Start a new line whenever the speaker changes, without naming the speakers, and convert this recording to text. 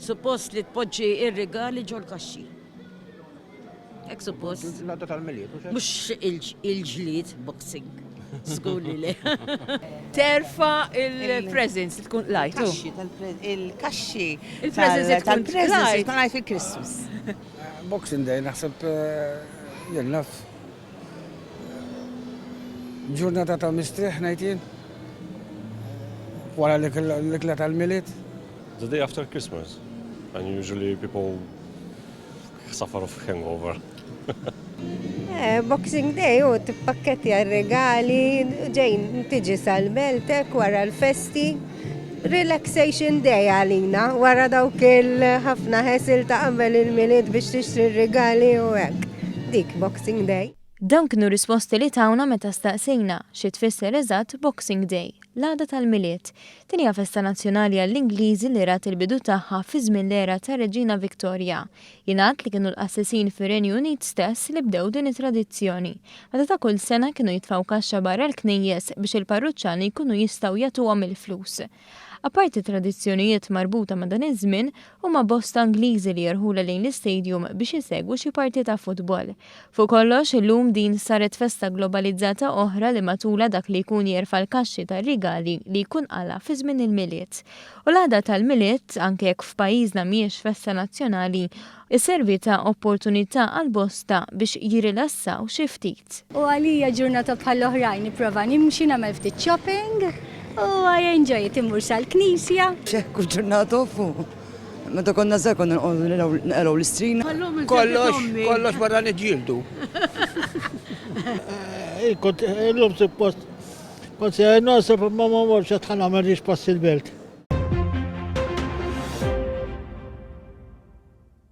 suppost li tpoġġi ir-regali ġol kaxxi. Ek suppost.
L-għadda tal-miliet.
Mux il-ġlid boxing. Skuli le.
Terfa il-presents li tkun lajtu.
Il-kaxxi
Il-presents
tal-presents tkun lajt fil-Christmas.
Boxing Day naħseb jenna ġurnata ta' mistriħ najtin. Wara l-ikla tal-miliet.
The day after Christmas, and usually people suffer of hangover.
Boxing Day u t-pakketti għal-regali, ġejn tiġi sal-beltek wara l-festi. Relaxation Day għalina, wara dawk il-ħafna ħesil ta' qabel il-miliet biex tixtri r-regali u hekk. Dik Boxing Day.
Dawn kienu risposti li tawna meta staqsejna xi tfisser eżatt Boxing Day, l-għada tal-miliet. Tinja festa nazzjonali għall-Ingliżi li rat il-bidu tagħha fi żmien l-era ta' Reġina Victoria. Jingħad li kienu l-qassisin fir-Renju Unit stess li bdew din it-tradizzjoni. Meta ta' kull sena kienu jitfgħu kaxxa barra l-knejjes biex il-parruċċani jkunu jistgħu jagħtuhom il-flus. Aparti tradizzjonijiet marbuta ma' dan iż-żmien huma bosta Angliżi li jerħula lejn l-istadium biex isegwu xi parti ta' futbol. Fuq kollox illum din saret festa globalizzata oħra li matula dak li jkun jerfa' l-kaxxi tar-rigali li jkun qala fi żmien il-miliet. U l-għada tal-miliet anke jekk f'pajjiżna mhijiex festa nazzjonali isservi ta' opportunità għal bosta biex jirilassaw xi ftit.
U għalija ġurnata bħall-oħrajn nipprova nimxi nagħmel ftit shopping. U I enjoy it immur sal-knisja.
Kull ġurnata fu. Meta konna żgħar konna nqelgħu l-istrina.
Kollox barra niġġieldu.
Illum suppost kont se noseb ma morx qed ħanagħmel pass il-belt.